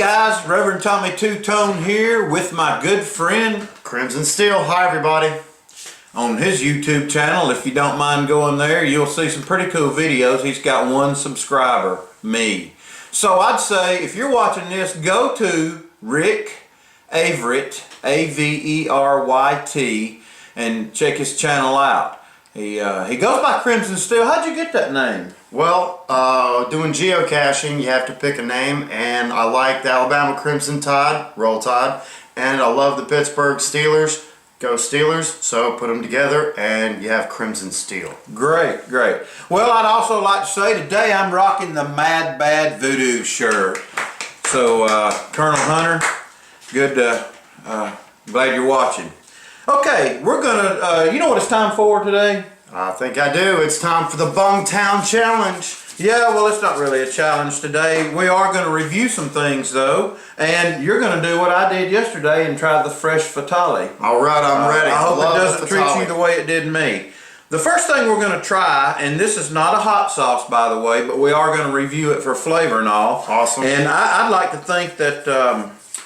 guys, Reverend Tommy Two-Tone here with my good friend Crimson Steel. Hi everybody. On his YouTube channel. If you don't mind going there, you'll see some pretty cool videos. He's got 1 subscriber, me. So I'd say if you're watching this, go to Rick Averyt, A-V-E-R-Y-T, and check his channel out. He goes by Crimson Steel. How'd you get that name? Well, doing geocaching, you have to pick a name, and I like the Alabama Crimson Tide, Roll Tide, and I love the Pittsburgh Steelers. Go Steelers, so put them together and you have Crimson Steel. Great, great. Well, I'd also like to say today I'm rocking the Mad Bad Voodoo shirt. So, Colonel Hunter, good, glad you're watching. Okay, we're gonna, you know what it's time for today? I think I do. It's time for the Bung Town Challenge. Yeah, well, it's not really a challenge today. We are going to review some things, though, and you're going to do what I did yesterday and try the fresh Fatali. All right, I'm ready. I hope it doesn't treat you the way it did me. The first thing we're going to try, and this is not a hot sauce, by the way, but we are going to review it for flavor and all. Awesome. And I'd like to think that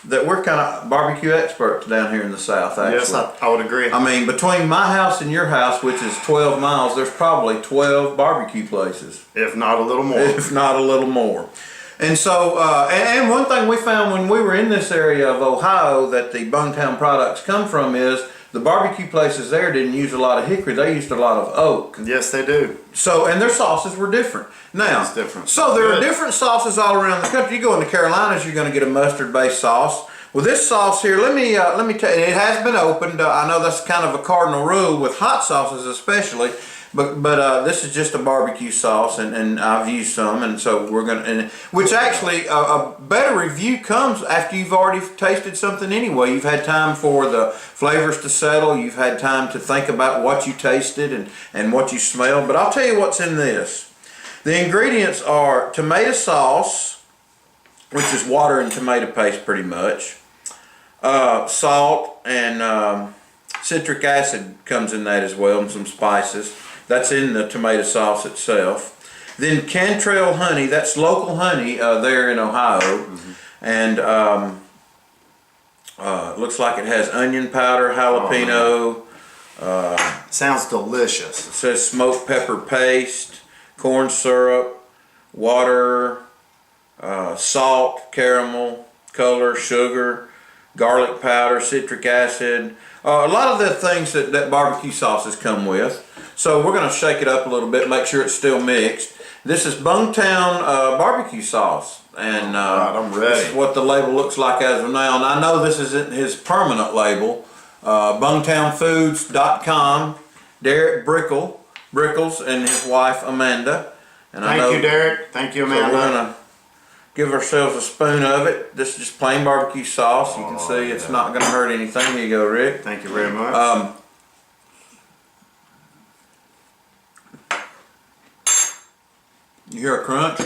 that we're kind of barbecue experts down here in the South, actually. Yes, I would agree. I mean, between my house and your house, which is 12 miles, there's probably 12 barbecue places. If not a little more. If not a little more. And so, and one thing we found when we were in this area of Ohio that the Bungtown products come from is the barbecue places there didn't use a lot of hickory, they used a lot of oak. Yes, they do. So, and their sauces were different. Now, it's different. So there are different sauces all around the country. You go in the Carolinas, you're going to get a mustard-based sauce. Well, this sauce here, let me tell you, it has been opened. I know that's kind of a cardinal rule with hot sauces especially, but this is just a barbecue sauce, and I've used some, and so we're gonna, which actually a better review comes after you've already tasted something anyway. You've had time for the flavors to settle. You've had time to think about what you tasted and what you smelled. But I'll tell you what's in this. The ingredients are tomato sauce, which is water and tomato paste pretty much. Salt and citric acid comes in that as well, and some spices. That's in the tomato sauce itself. Then Cantrell honey, that's local honey there in Ohio. And looks like it has onion powder, jalapeno. Sounds delicious. It says smoked pepper paste, corn syrup, water, salt, caramel, color, sugar, garlic powder, citric acid, a lot of the things that barbecue sauces come with. So we're going to shake it up a little bit, make sure it's still mixed. This is Bungtown barbecue sauce, and I'm ready. This is what the label looks like as of now. And I know this isn't his permanent label. Bungtownfoods.com, Derek Brickles and his wife Amanda. And Thank you, Derek. Thank you, Amanda. So we're going to give ourselves a spoon of it. This is just plain barbecue sauce. You can see it's not going to hurt anything. Here you go, Rick. Thank you very much. You hear a crunch?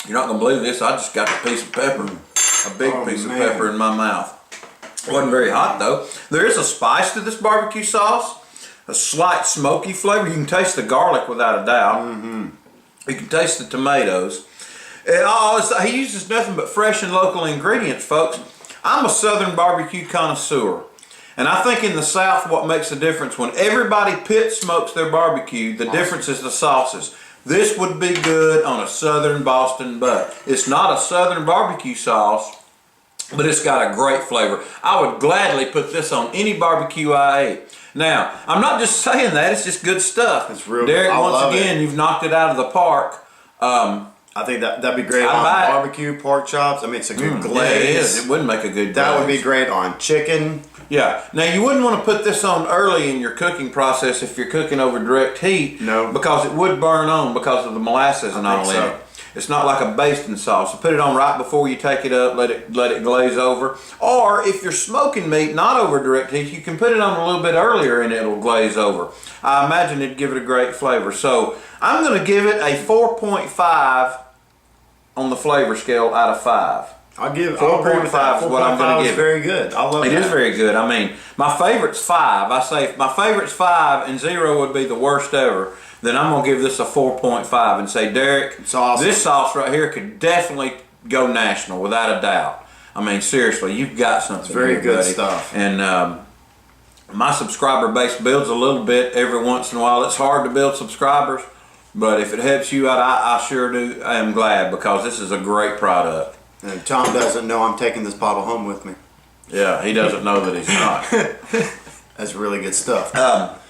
You're not going to believe this. I just got a piece of pepper. A big piece of pepper in my mouth. It wasn't very hot though. There is a spice to this barbecue sauce. A slight smoky flavor. You can taste the garlic without a doubt. You can taste the tomatoes. He uses nothing but fresh and local ingredients, folks. I'm a Southern barbecue connoisseur. And I think in the South what makes the difference, when everybody pit smokes their barbecue, the difference is the sauces. This would be good on a Southern Boston butt. It's not a Southern barbecue sauce, but it's got a great flavor. I would gladly put this on any barbecue I ate. Now, I'm not just saying that, it's just good stuff. It's real Derek, good. once again, you've knocked it out of the park. I think that'd be great on barbecue, pork chops. I mean, it's a good glaze. Yeah, it is. It would make a good glaze. That would be great on chicken. Yeah. Now, you wouldn't want to put this on early in your cooking process if you're cooking over direct heat. No. Because it would burn on because of the molasses and all in it. It's not like a basting sauce. So put it on right before you take it up, let it glaze over. Or if you're smoking meat, not over direct heat, you can put it on a little bit earlier and it'll glaze over. I imagine it'd give it a great flavor. So I'm going to give it a 4.5 on the flavor scale out of 5. I'll agree with 4.5 that. is what I'm going to give it. Very good. I love It that. is very good. I mean, my favorite's 5. I say if my favorite's 5 and 0 would be the worst ever, then I'm going to give this a 4.5 and say, Derek, it's awesome. This sauce right here could definitely go national without a doubt. I mean, seriously, you've got something. It's very here, good buddy. stuff. And my subscriber base builds a little bit every once in a while. It's hard to build subscribers, but if it helps you out, I sure do. I am glad, because this is a great product. And Tom doesn't know I'm taking this bottle home with me. Yeah, he doesn't know that he's not. That's really good stuff.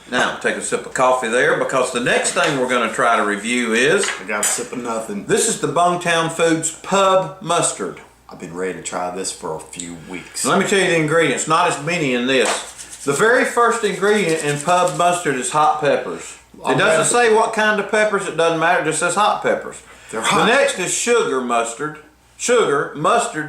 Now, take a sip of coffee there, because the next thing we're going to try to review is... I got a sip of nothing. This is the Bung Foods Pub Mustard. I've been ready to try this for a few weeks. Let me tell you the ingredients. Not as many in this. The very first ingredient in Pub Mustard is hot peppers. It doesn't say what kind of peppers. It doesn't matter. It just says hot peppers. They're hot. The next is sugar, mustard,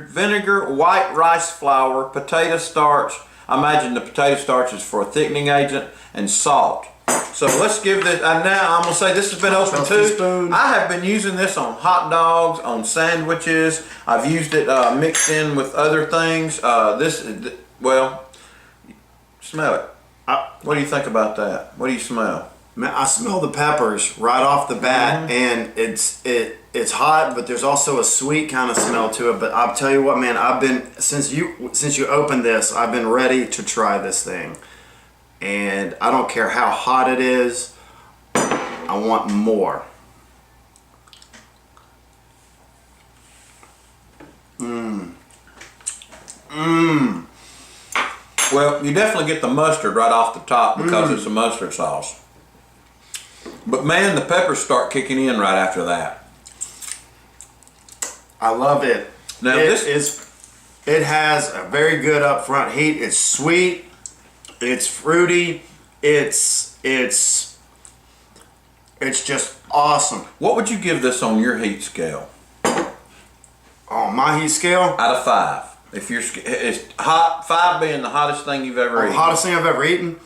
vinegar, white rice flour, potato starch. I imagine the potato starch is for a thickening agent, and salt. So let's give this, and now I'm going to say this has been open too. I have been using this on hot dogs, on sandwiches. I've used it mixed in with other things. Well, smell it. What do you think about that? What do you smell? Man, I smell the peppers right off the bat, and it's hot, but there's also a sweet kind of smell to it. But I'll tell you what, man, I've been since you opened this, I've been ready to try this thing, and I don't care how hot it is. I want more. Well, you definitely get the mustard right off the top because it's a mustard sauce. But man, the peppers start kicking in right after that. I love it. Now it has a very good upfront heat. It's sweet. It's fruity. It's just awesome. What would you give this on your heat scale? On my heat scale? Out of 5. If it's hot, 5 being the hottest thing you've ever eaten. The hottest thing I've ever eaten.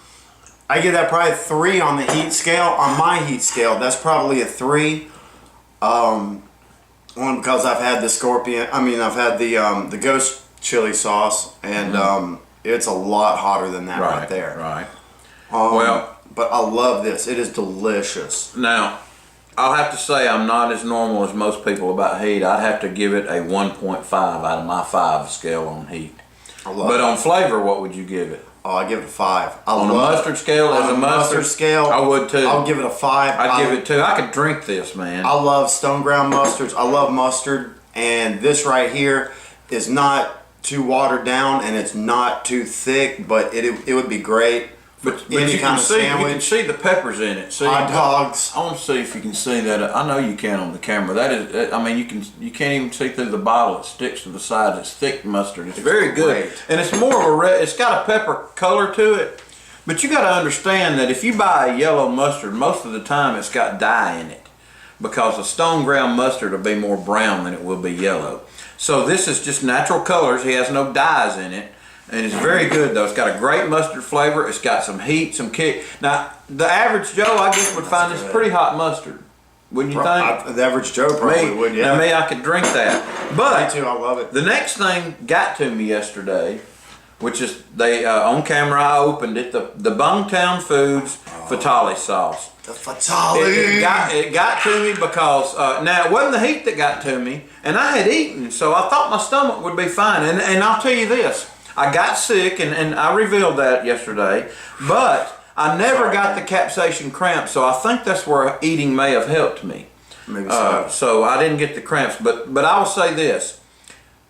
I give that probably a 3 on the heat scale. On my heat scale, that's probably a 3. Only because I've had the scorpion. I mean, I've had the ghost chili sauce, and it's a lot hotter than that right there. Right. But I love this. It is delicious. Now, I'll have to say I'm not as normal as most people about heat. I'd have to give it a 1.5 out of my 5 scale on heat. But on flavor, what would you give it? Oh, I give it a 5. On a mustard scale, as a mustard scale, I would too. I'll give it a 5. I'd give it 2. I could drink this, man. I love stone ground mustards. I love mustard, and this right here is not too watered down, and it's not too thick, but it would be great. But you can see the peppers in it. See, hot dogs. I want to see if you can see that. I know you can on the camera. That is, I mean, you can't even see through the bottle. It sticks to the sides. It's thick mustard. It's very good, great. And it's more of a red. It's got a pepper color to it. But you got to understand that if you buy a yellow mustard, most of the time it's got dye in it, because a stone ground mustard will be more brown than it will be yellow. So this is just natural colors. He has no dyes in it. And it's very good though. It's got a great mustard flavor. It's got some heat, some kick. Now, the average Joe, I guess, would find this pretty hot mustard. Wouldn't you think? The average Joe probably would, yeah. Now, me, I could drink that. But me too, I love it. The next thing got to me yesterday, which is, on camera, I opened it, the Bung Foods Fatali sauce. The Fatali! It got to me because, now, it wasn't the heat that got to me, and I had eaten, so I thought my stomach would be fine. And I'll tell you this. I got sick, and I revealed that yesterday, but I never got the capsaicin cramps, so I think that's where eating may have helped me. Maybe so. So I didn't get the cramps, but I will say this.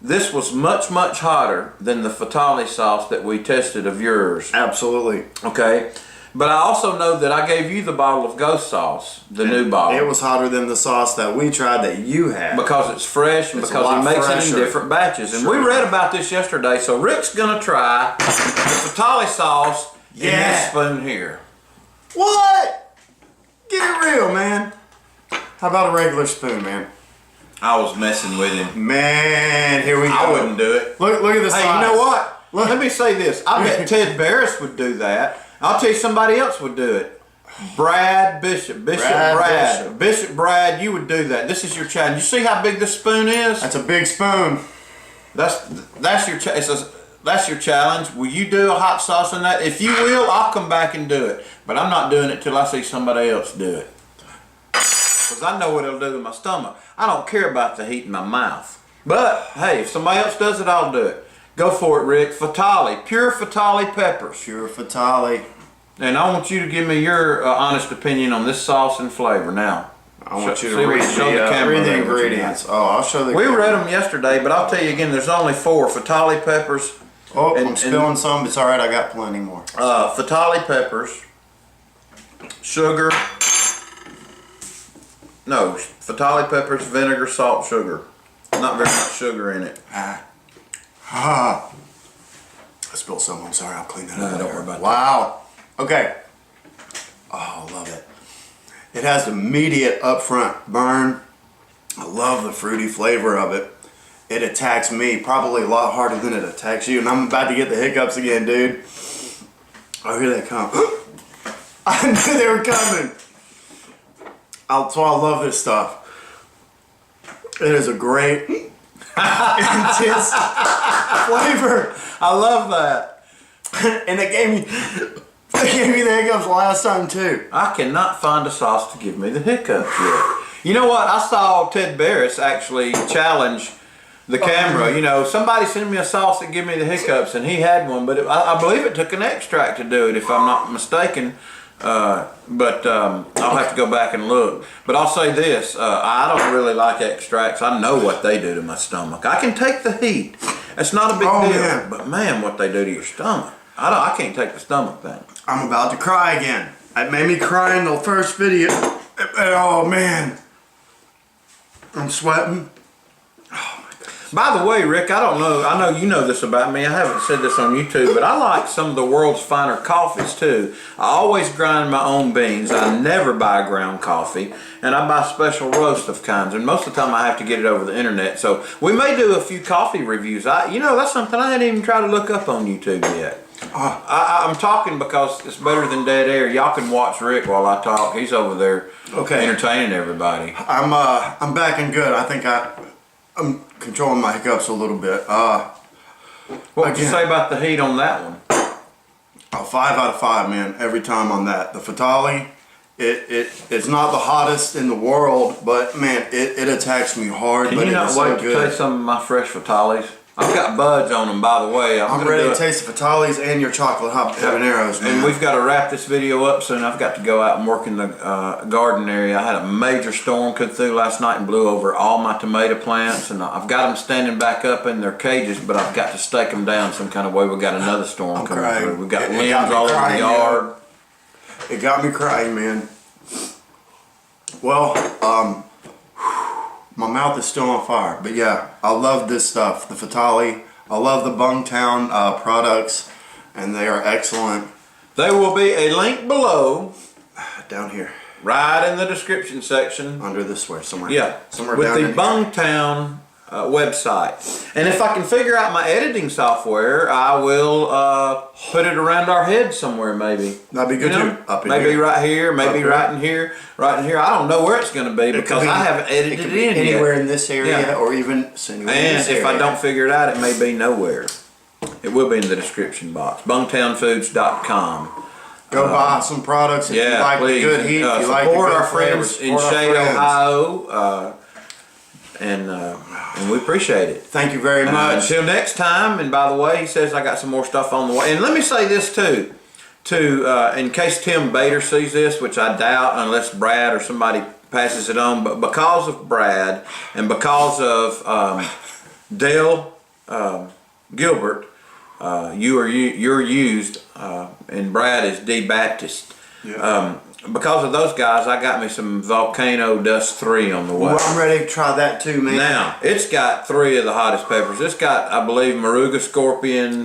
This was much, much hotter than the Fatali sauce that we tested of yours. Absolutely. Okay? But I also know that I gave you the bottle of ghost sauce, the new bottle. It was hotter than the sauce that we tried that you had. Because it's fresh and because he makes it in different batches. And we read about this yesterday, so Rick's going to try the Fatali sauce in this spoon here. What? Get it real, man. How about a regular spoon, man? I was messing with him. Man, here we go. I wouldn't do it. Look at this. Hey, you know what? Let me say this. I bet Ted Barris would do that. I'll tell you somebody else would do it. Bishop Brad, you would do that. This is your challenge. You see how big this spoon is? That's a big spoon. That's your that's your challenge. Will you do a hot sauce on that? If you will, I'll come back and do it. But I'm not doing it till I see somebody else do it. Because I know what it'll do to my stomach. I don't care about the heat in my mouth. But hey, if somebody else does it, I'll do it. Go for it, Rick. Fatali, pure Fatali peppers. Pure Fatali. And I want you to give me your honest opinion on this sauce and flavor now. I want you to read the ingredients. Oh, I'll show the. We read them yesterday, but I'll tell you again. There's only 4 Fatali peppers. Oh, I'm spilling some. It's all right. I got plenty more. Fatali peppers, sugar. No, Fatali peppers, vinegar, salt, sugar. Not very much sugar in it. I spilled some. I'm sorry. I'll clean that up. No, don't worry about that. Wow. Okay. Oh, I love it. It has immediate upfront burn. I love the fruity flavor of it. It attacks me probably a lot harder than it attacks you. And I'm about to get the hiccups again, dude. Oh, here they come. I knew they were coming. So I love this stuff. It is a great, intense flavor. I love that. And it gave me the hiccups last time too. I cannot find a sauce to give me the hiccups yet. You know what? I saw Ted Barris actually challenge the camera. You know, somebody sent me a sauce that give me the hiccups, and he had one, but I believe it took an extract to do it, if I'm not mistaken. But I'll have to go back and look. But I'll say this, I don't really like extracts. I know what they do to my stomach. I can take the heat. It's not a big deal. Man. But man, what they do to your stomach. I can't take the stomach thing. I'm about to cry again. It made me cry in the first video. Oh man. I'm sweating. By the way, Rick, I don't know. I know you know this about me. I haven't said this on YouTube, but I like some of the world's finer coffees too. I always grind my own beans. I never buy ground coffee, and I buy special roast of kinds. And most of the time, I have to get it over the internet. So we may do a few coffee reviews. You know, that's something I hadn't even tried to look up on YouTube yet. I'm talking because it's better than dead air. Y'all can watch Rick while I talk. He's over there entertaining everybody. I'm back and good. I think I'm controlling my hiccups a little bit. What would you say about the heat on that one? 5 out of 5, man. Every time on that. The Fatali, it's not the hottest in the world, but man, it attacks me hard. Can but you not wait to taste some of my fresh Fatalis? I've got buds on them, by the way. I'm ready to taste the Fatalis and your chocolate habaneros, man. And we've got to wrap this video up soon. I've got to go out and work in the garden area. I had a major storm come through last night and blew over all my tomato plants, and I've got them standing back up in their cages, but I've got to stake them down some kind of way. We've got another storm coming through. We've got limbs all over the yard. It got me crying, man. Well, my mouth is still on fire, but yeah, I love this stuff. The Fatali, I love the Bungtown products, and they are excellent. There will be a link below, down here, right in the description section, under this way somewhere. Yeah, somewhere with down the Bungtown website. And if I can figure out my editing software, I will put it around our head somewhere, maybe. That'd be good too. Up in maybe here. right here, maybe right in here, right in here. I don't know where it's going to be because I haven't edited it in anywhere yet. in this area, or even anywhere in this area. If I don't figure it out, it may be nowhere. It will be in the description box. Bungtownfoods.com. Go buy some products if you like please. the good heat. If you like support the good our friends in Shade, Ohio. And we appreciate it. Thank you very much. Until next time, and by the way, he says I got some more stuff on the way. And let me say this too, in case Tim Bader sees this, which I doubt unless Brad or somebody passes it on, but because of Brad and because of Dale Gilbert, you're used, and Brad is D Baptist. Yeah. Because of those guys, I got me some Volcano Dust 3 on the way. Well, I'm ready to try that too, man. Now, it's got 3 of the hottest peppers. It's got, I believe, Moruga Scorpions,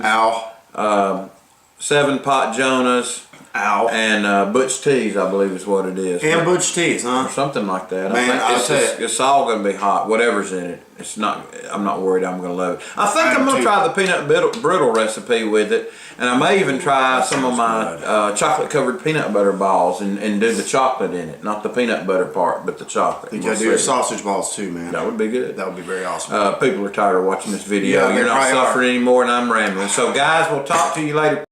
7 Pot Jonas, Ow. and Butch Teas, I believe is what it is. And Butch Teas, Or huh? something like that. Man, I I'll think tell you. it's all going to be hot, whatever's in it. It's not. I'm not worried I'm going to love it. I think I'm going to try the peanut brittle recipe with it, and I may even try some of my chocolate covered peanut butter balls and do the chocolate in it, not the peanut butter part, but the chocolate. You gotta do your sausage balls too, man. That would be good. That would be very awesome. People are tired of watching this video. Yeah, You're they not probably suffering anymore, and I'm rambling. So, guys, we'll talk to you later.